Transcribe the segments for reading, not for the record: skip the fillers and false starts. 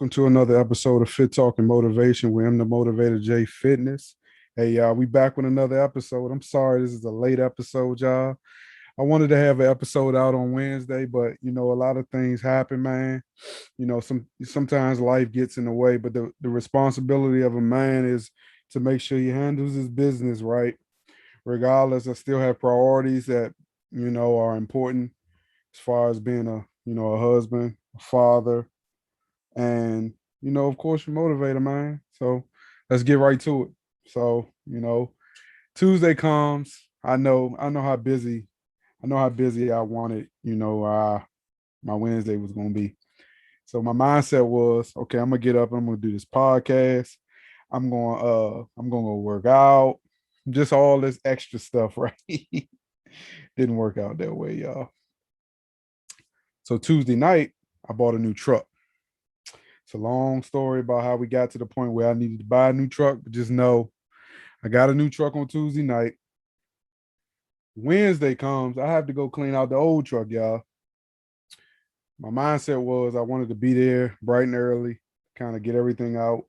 welcome to another episode of Fit Talk and Motivation where I'm the Motivator J Fitness. Hey, y'all, we back with another episode. I'm sorry this is a late episode, y'all. I wanted to have an episode out on Wednesday, but a lot of things happen, man. Sometimes life gets in the way, but the responsibility of a man is to make sure he handles his business right. Regardless, I still have priorities that, are important as far as being a husband, a father, and of course, your motivator, man. So let's get right to it. So Tuesday comes. I know how busy I wanted. My Wednesday was gonna be. So my mindset was, okay, I'm gonna get up and I'm gonna do this podcast. I'm gonna go work out, just all this extra stuff, right? Didn't work out that way, y'all. So Tuesday night, I bought a new truck. It's a long story about how we got to the point where I needed to buy a new truck, but just know I got a new truck on Tuesday night. Wednesday comes, I have to go clean out the old truck, y'all. My mindset was I wanted to be there bright and early, kind of get everything out,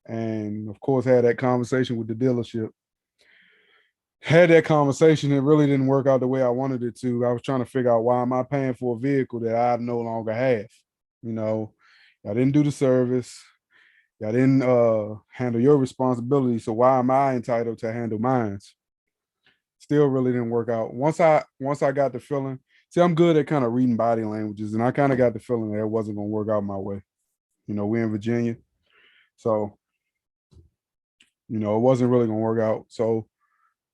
and of course, had that conversation with the dealership. Had that conversation, it really didn't work out the way I wanted it to. I was trying to figure out why am I paying for a vehicle that I no longer have. You know, I didn't do the service. I didn't handle your responsibility. So why am I entitled to handle mine? Still really didn't work out. Once I got the feeling, see, I'm good at kind of reading body languages, and I kind of got the feeling that it wasn't gonna work out my way. We're in Virginia. So, it wasn't really gonna work out. So,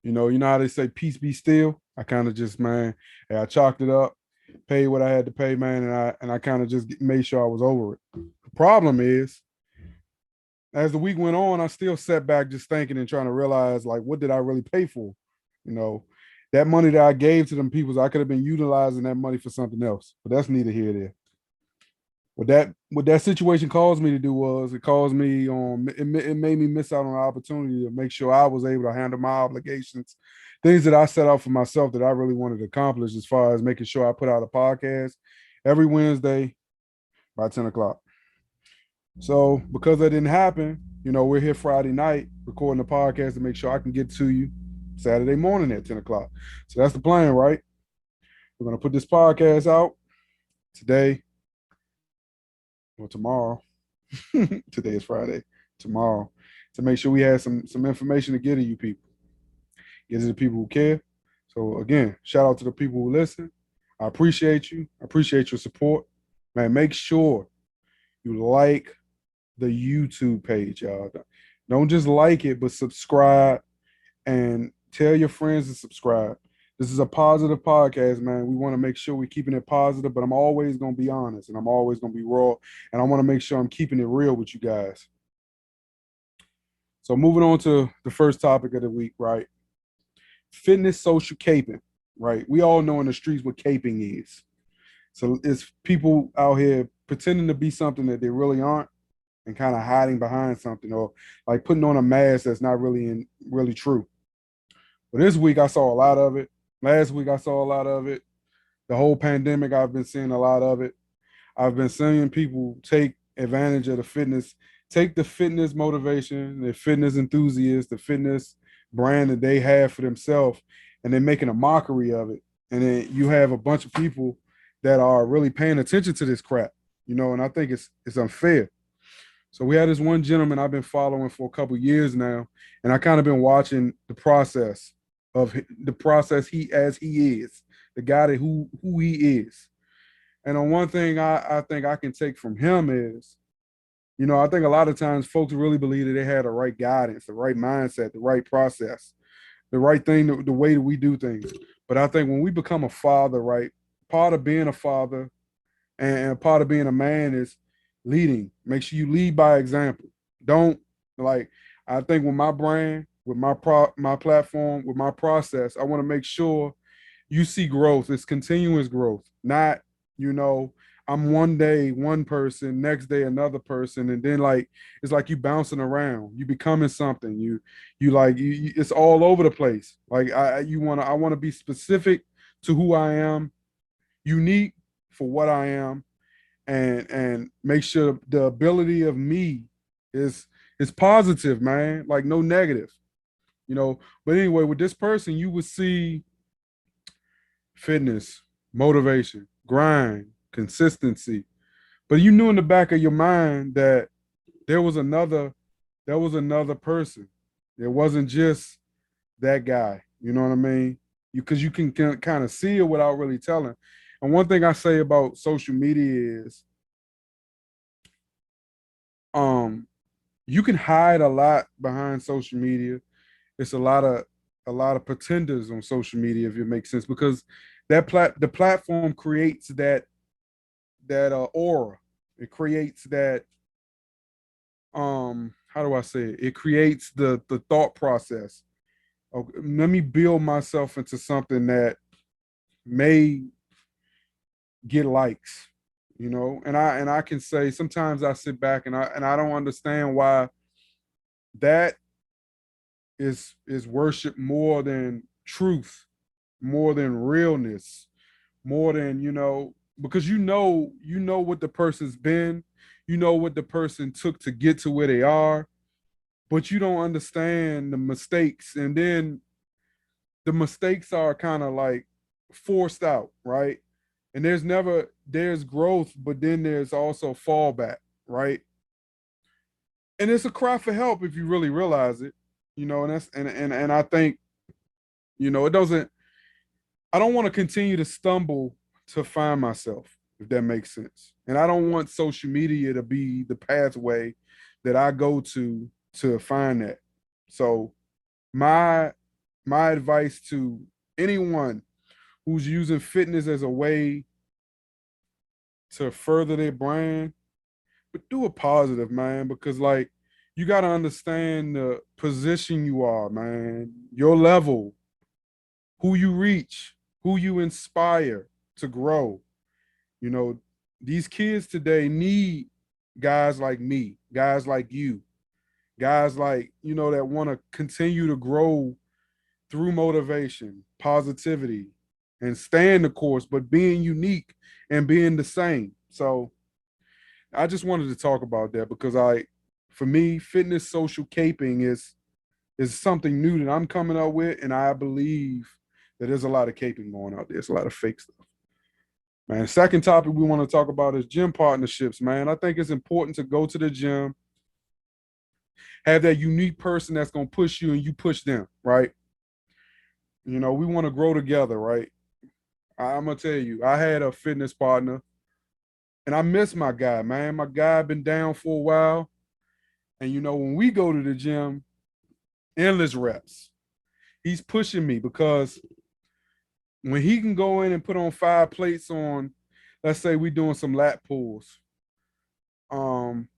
how they say peace be still. I kind of just, man, hey, I chalked it up, paid what I had to pay, man, and I kind of just made sure I was over it. The problem is, as the week went on, I still sat back just thinking and trying to realize, like, what did I really pay for? You know, that money that I gave to them people, I could have been utilizing that money for something else. But that's neither here nor there. What that situation caused me to do was it made me miss out on the opportunity to make sure I was able to handle my obligations, things that I set out for myself that I really wanted to accomplish, as far as making sure I put out a podcast every Wednesday by 10 o'clock. So because that didn't happen, we're here Friday night recording the podcast to make sure I can get to you Saturday morning at 10 o'clock. So that's the plan, right? We're going to put this podcast out today or tomorrow. Today is Friday. Tomorrow, to make sure we have some information to get to you people. Get to the people who care. So again, shout out to the people who listen. I appreciate you. I appreciate your support. Man, make sure you like the YouTube page, y'all. Don't just like it, but subscribe and tell your friends to subscribe. This is a positive podcast, man. We want to make sure we're keeping it positive, but I'm always going to be honest and I'm always going to be raw. And I want to make sure I'm keeping it real with you guys. So moving on to the first topic of the week, right? Fitness social caping, right? We all know in the streets what caping is. So it's people out here pretending to be something that they really aren't and kind of hiding behind something, or like putting on a mask that's not really true. But this week I saw a lot of it. Last week I saw a lot of it. The whole pandemic, I've been seeing a lot of it. I've been seeing people take advantage of take the fitness motivation, the fitness enthusiasts, the fitness brand that they have for themselves, and they're making a mockery of it. And then you have a bunch of people that are really paying attention to this crap, and I think it's unfair. So we had this one gentleman I've been following for a couple of years now, and I kind of been watching the process he is, the guy that who he is. And on one thing I think I can take from him is, I think a lot of times folks really believe that they had the right guidance, the right mindset, the right process, the right thing, the way that we do things. But I think when we become a father, right, part of being a father and part of being a man is leading. Make sure you lead by example. Don't I think with my brand, with my platform, with my process, I want to make sure you see growth. It's continuous growth, not, I'm one day one person, next day another person, and then it's like you bouncing around. You becoming something. It's all over the place. I want to be specific to who I am, unique for what I am, and make sure the ability of me is is positive, man. Like no negative, you know. But anyway, with this person, you would see fitness, motivation, grind, consistency. But you knew in the back of your mind that there was another there was another person. It wasn't just that guy. You know what I mean? Because you can kind of see it without really telling. And one thing I say about social media is um you can hide a lot behind social media. It's a lot of pretenders on social media, if it makes sense, because the platform creates that aura. It creates that how do I say it? It creates the thought process. Okay, let me build myself into something that may get likes, you know. And I can say sometimes I sit back and I don't understand why that is worship more than truth, more than realness, more than, because you know what the person's been, you know what the person took to get to where they are, but you don't understand the mistakes. And then the mistakes are kind of like forced out, right? And there's growth, but then there's also fallback, right? And it's a cry for help if you really realize it, and that's and I think, it doesn't I don't want to continue to stumble to find myself, if that makes sense. And I don't want social media to be the pathway that I go to find that. So my my advice to anyone who's using fitness as a way to further their brand, but do it positive, man, because like you got to understand the position you are, man, your level, who you reach, who you inspire to grow. You know, these kids today need guys like me, guys like you, guys like, that want to continue to grow through motivation, positivity, and staying the course, but being unique and being the same. So I just wanted to talk about that because for me, fitness social caping is something new that I'm coming up with, and I believe that there's a lot of caping going out there. There's a lot of fake stuff. Man, second topic we want to talk about is gym partnerships, man. I think it's important to go to the gym, have that unique person that's going to push you and you push them, right? We want to grow together, right? I'm going to tell you, I had a fitness partner and I miss my guy, man. My guy been down for a while. And, when we go to the gym, endless reps, he's pushing me because when he can go in and put on 5 plates on, let's say we doing some lat pulls, um,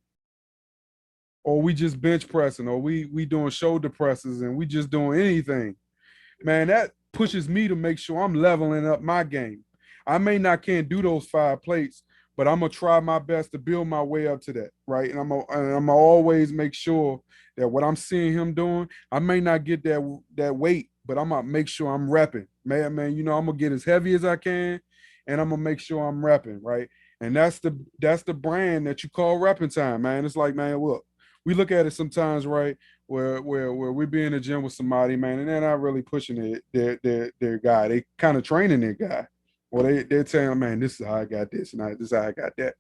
or we just bench pressing, or we doing shoulder presses, and we just doing anything, man, that pushes me to make sure I'm leveling up my game. I may not can't do those 5 plates, but I'm gonna try my best to build my way up to that, right? And I'm gonna always make sure that what I'm seeing him doing, I may not get that weight, but I'm gonna make sure I'm repping. Man, I'm gonna get as heavy as I can, and I'm gonna make sure I'm repping, right? And that's the brand that you call repping time, man. It's like, man, look, we look at it sometimes, right? Where we be in the gym with somebody, man, and they're not really pushing their guy. They kind of training their guy. Or they're telling, man, this is how I got this, and this is how I got that.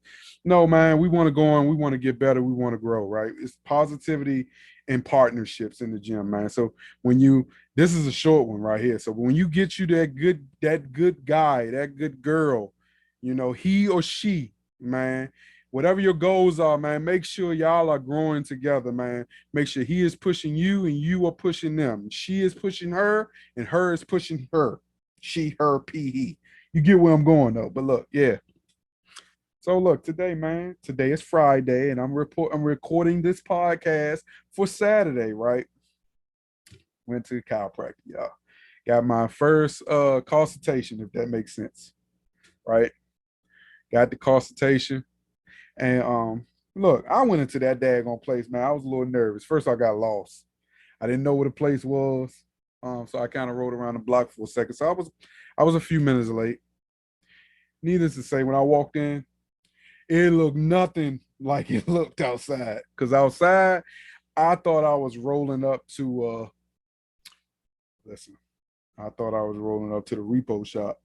No, man, we want to go on, we want to get better, we want to grow, right? It's positivity and partnerships in the gym, man. So this is a short one right here. So when you get you that good guy, that good girl, he or she, man, whatever your goals are, man, make sure y'all are growing together, man. Make sure he is pushing you and you are pushing them. She is pushing her and her is pushing her. She, her, he. You get where I'm going though. But look, yeah. So look, today, man, today is Friday, and I'm recording this podcast for Saturday, right? Went to chiropractor, y'all. Got my first consultation, if that makes sense. Right? Got the consultation. And look, I went into that daggone place, man. I was a little nervous. First, I got lost. I didn't know where the place was. So I kind of rode around the block for a second. So I was a few minutes late. Needless to say, when I walked in, It looked nothing like it looked outside. Cause outside, I thought I was rolling up to listen, I thought I was rolling up to the repo shop.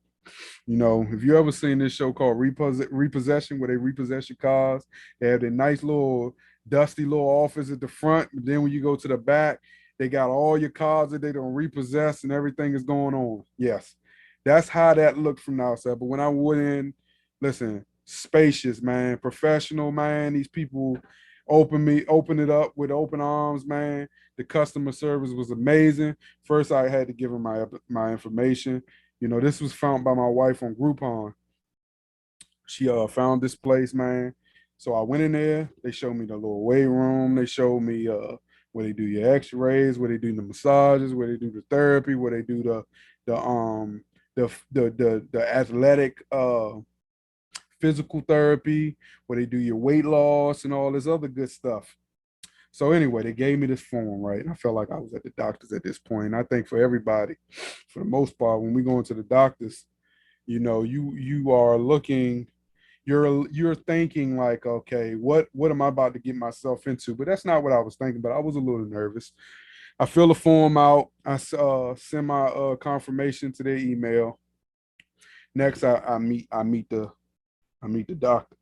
You know, if you ever seen this show called Repossession, where they repossess your cars, they have their nice little dusty little office at the front. But then when you go to the back, they got all your cars that they don't repossess and everything is going on. Yes, that's how that looked from the outside. But when I went in, listen, spacious, man, professional, man. These people open it up with open arms, man. The customer service was amazing. First, I had to give them my information. You know, this was found by my wife on Groupon. She found this place, man. So I went in there. They showed me the little weight room. They showed me where they do your X-rays, where they do the massages, where they do the therapy, where they do the athletic physical therapy, where they do your weight loss and all this other good stuff. So anyway, they gave me this form, right? And I felt like I was at the doctor's at this point. I think for everybody, for the most part, when we go into the doctors, you know, you are looking, you're thinking like, okay, what am I about to get myself into? But that's not what I was thinking. But I was a little nervous. I fill the form out. I send my confirmation to their email. Next, I meet the doctor.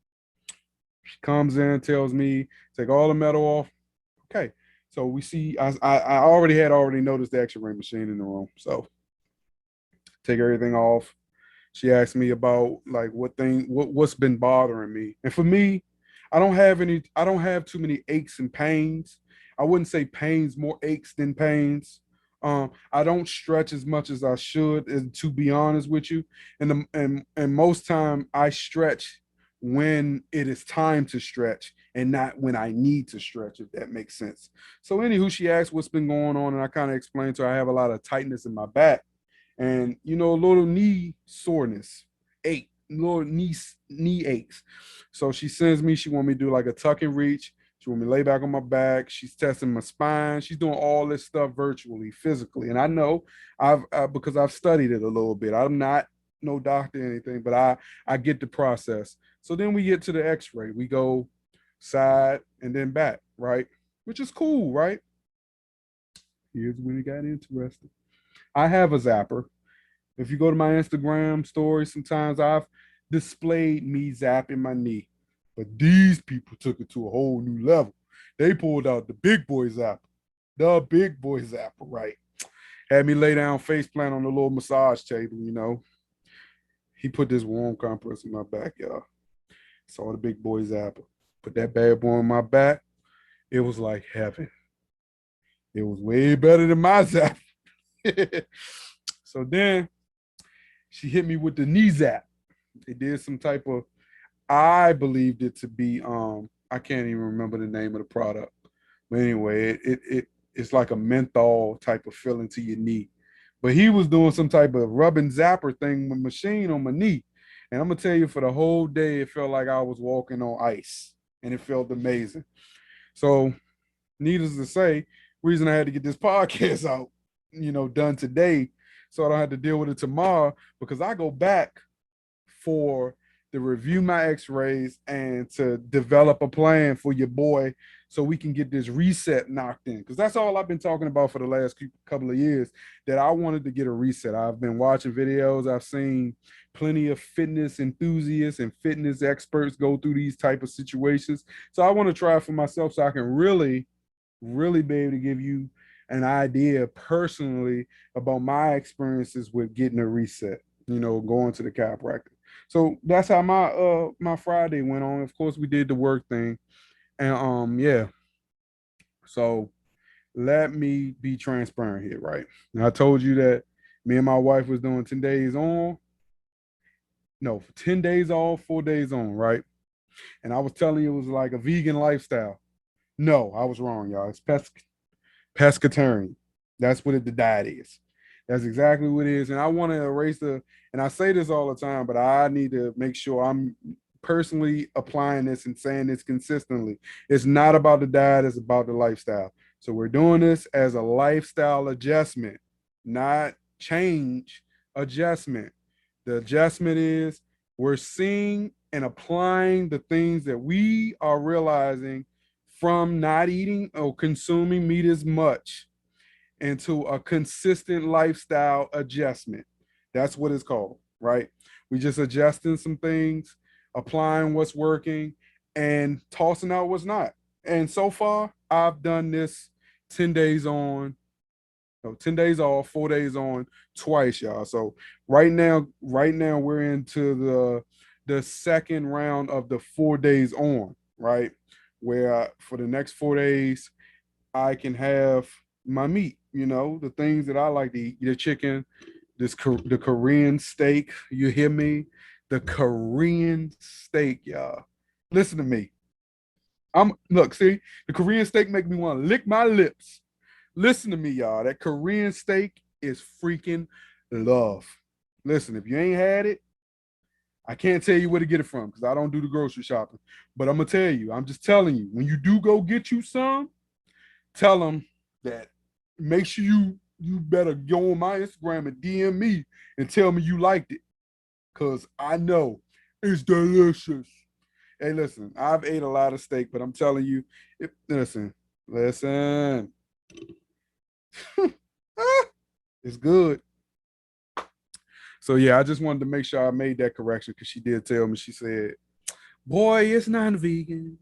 She comes in, tells me take all the metal off. Okay. So we see I already noticed the X-ray machine in the room. So take everything off. She asked me about like what's been bothering me. And for me, I don't have too many aches and pains. I wouldn't say pains, more aches than pains. I don't stretch as much as I should, and to be honest with you. And most time I stretch when it is time to stretch and not when I need to stretch, if that makes sense. So anywho, she asked what's been going on, and I kind of explained to her I have a lot of tightness in my back and you know, a little knee soreness, little knee aches. So she sends me. She want me to do like a tuck and reach. She want me to lay back on my back. She's testing my spine. She's doing all this stuff virtually, physically. And I know because I've studied it a little bit. I'm not no doctor or anything, but I get the process. So then we get to the X-ray. We go side and then back, right? Which is cool, right? Here's when it got interesting. I have a zapper. If you go to my Instagram story, sometimes I've displayed me zapping my knee. But these people took it to a whole new level. They pulled out the big boy zapper. The big boy zapper, right? Had me lay down face plant on the little massage table, you know. He put this warm compress in my back, y'all. Saw the big boy zapper. Put that bad boy on my back. It was like heaven. It was way better than my zapper. So then she hit me with the knee zap. They did some type of, I believed it to be I can't even remember the name of the product. But anyway, it's like a menthol type of feeling to your knee. But he was doing some type of rubbing zapper thing with machine on my knee. And I'm gonna tell you, for the whole day, it felt like I was walking on ice. And it felt amazing. So needless to say, reason I had to get this podcast out, you know, done today, so I don't have to deal with it tomorrow, because I go back for to review my x-rays and to develop a plan for your boy so we can get this reset knocked in, because that's all I've been talking about for the last couple of years, that I wanted to get a reset. I've been watching videos. I've seen plenty of fitness enthusiasts and fitness experts go through these type of situations. So I want to try it for myself so I can really be able to give you an idea personally about my experiences with getting a reset, you know, going to the chiropractor. So that's how my Friday went on. Of course, we did the work thing. And yeah. So let me be transparent here, right? And I told you that me and my wife was doing 10 days on. No, 10 days off, 4 days on, right? And I was telling you it was like a vegan lifestyle. No, I was wrong, y'all. It's pescatarian. That's what the diet is. That's exactly what it is. And I want to erase and I say this all the time, but I need to make sure I'm personally applying this and saying this consistently. It's not about the diet, it's about the lifestyle. So we're doing this as a lifestyle adjustment, not change, adjustment. The adjustment is we're seeing and applying the things that we are realizing from not eating or consuming meat as much into a consistent lifestyle adjustment. That's what it's called, right? We just adjusting some things, applying what's working, and tossing out what's not. And so far, I've done this 10 days on, no, 10 days off, 4 days on, twice, y'all. So right now we're into the second round of the 4 days on, right? Where for the next 4 days, I can have my meat, the things that I like to eat, the chicken, the Korean steak. You hear me? The Korean steak, y'all. Listen to me. See, the Korean steak make me want to lick my lips. Listen to me, y'all. That Korean steak is freaking love. Listen, if you ain't had it, I can't tell you where to get it from because I don't do the grocery shopping. But I'm gonna tell you, I'm just telling you, when you do go get you some, tell them that make sure you better go on my Instagram and DM me and tell me you liked it. Cause I know it's delicious. Hey, listen, I've ate a lot of steak, but I'm telling you, listen, it's good. So yeah, I just wanted to make sure I made that correction because she did tell me. She said, "Boy, it's non-vegan.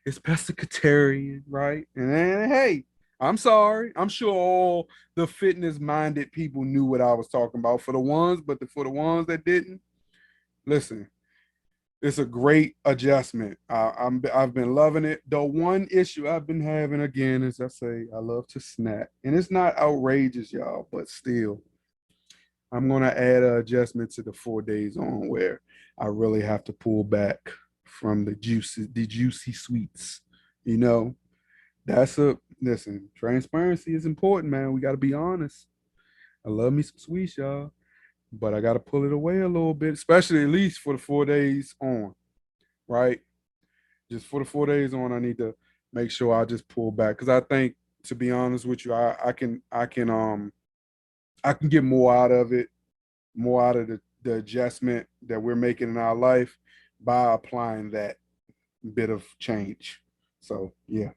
It's pescatarian, right?" And hey, I'm sorry. I'm sure all the fitness-minded people knew what I was talking about. For the ones that didn't, listen, it's a great adjustment. I've been loving it. The one issue I've been having again is I say I love to snack, and it's not outrageous, y'all, but still, I'm gonna add an adjustment to the 4 days on where I really have to pull back from the juicy sweets. You know, that's a listen. Transparency is important, man. We got to be honest. I love me some sweets, y'all, but I got to pull it away a little bit, especially at least for the 4 days on, right? Just for the 4 days on, I need to make sure I just pull back because I think, to be honest with you, I can get more out of it, more out of the adjustment that we're making in our life by applying that bit of change. So yeah.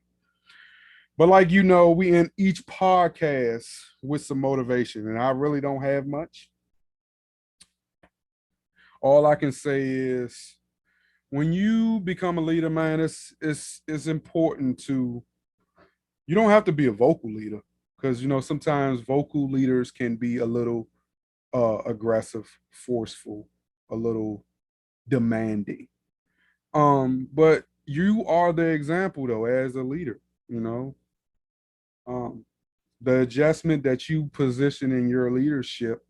But like we end each podcast with some motivation, and I really don't have much. All I can say is when you become a leader, man, it's important to you don't have to be a vocal leader because sometimes vocal leaders can be a little aggressive, forceful, a little demanding. But you are the example though as a leader, you know. Um, the adjustment that you position in your leadership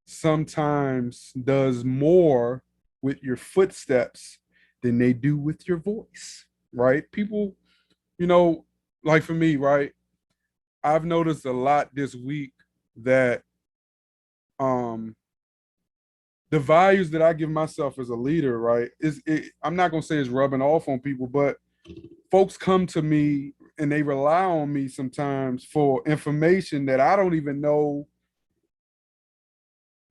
sometimes does more with your footsteps than they do with your voice, right? People, you know, like for me, right? I've noticed a lot this week that um the values that I give myself as a leader, right, I'm not gonna say it's rubbing off on people, but folks come to me and they rely on me sometimes for information that I don't even know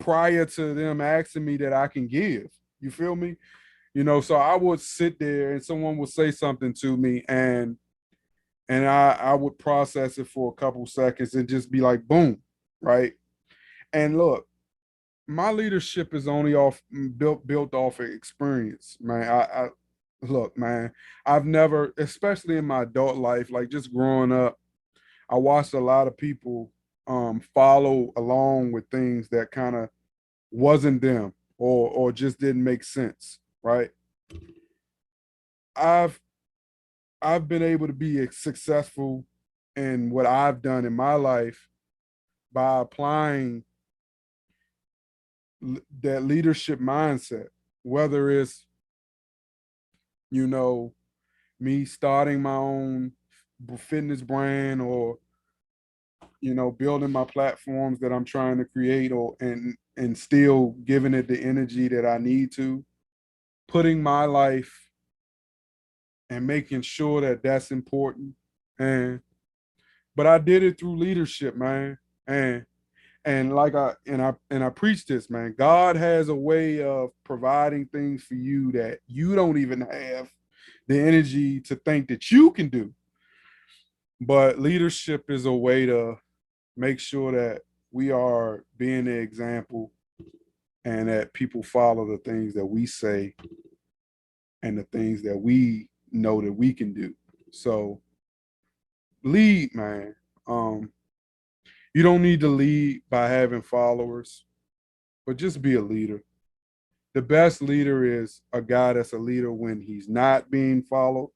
prior to them asking me that I can give. You feel me? So I would sit there and someone would say something to me and I would process it for a couple seconds and just be like, boom, right? And look, my leadership is only built off of experience, man. I look, man, I've never, especially in my adult life, like just growing up, I watched a lot of people follow along with things that kind of wasn't them or just didn't make sense, right? I've I've been able to be successful in what I've done in my life by applying that leadership mindset, whether it's, you know, me starting my own fitness brand or, building my platforms that I'm trying to create or and still giving it the energy that I need to, putting my life and making sure that that's important. And but I did it through leadership, man. And And I preach this, man. God has a way of providing things for you that you don't even have the energy to think that you can do. But leadership is a way to make sure that we are being the example and that people follow the things that we say and the things that we know that we can do. So lead, man. You don't need to lead by having followers, but just be a leader. The best leader is a guy that's a leader when he's not being followed,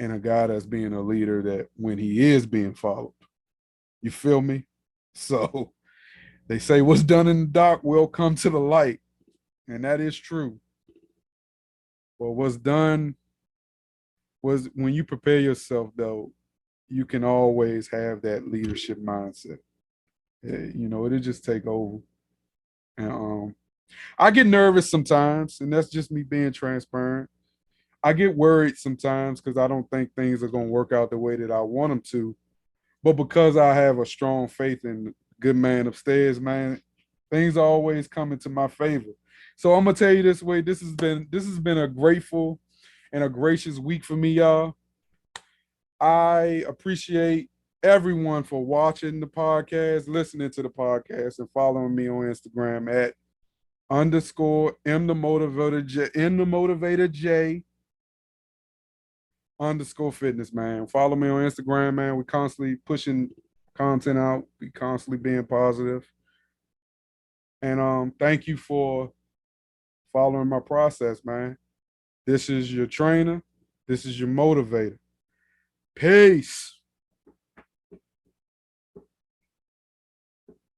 and a guy that's being a leader that when he is being followed. You feel me? So they say what's done in the dark will come to the light, and that is true. But what's done was when you prepare yourself, though, you can always have that leadership mindset. It'll just take over. And I get nervous sometimes, and that's just me being transparent. I get worried sometimes because I don't think things are going to work out the way that I want them to. But because I have a strong faith in good man upstairs, man, things are always coming to my favor. So I'm gonna tell you this way: this has been a grateful and a gracious week for me, y'all. I appreciate everyone for watching the podcast, listening to the podcast, and following me on Instagram at underscore M the motivator J underscore fitness, man. Follow me on Instagram, man. We constantly pushing content out. We constantly being positive. And thank you for following my process, man. This is your trainer. This is your motivator. Peace.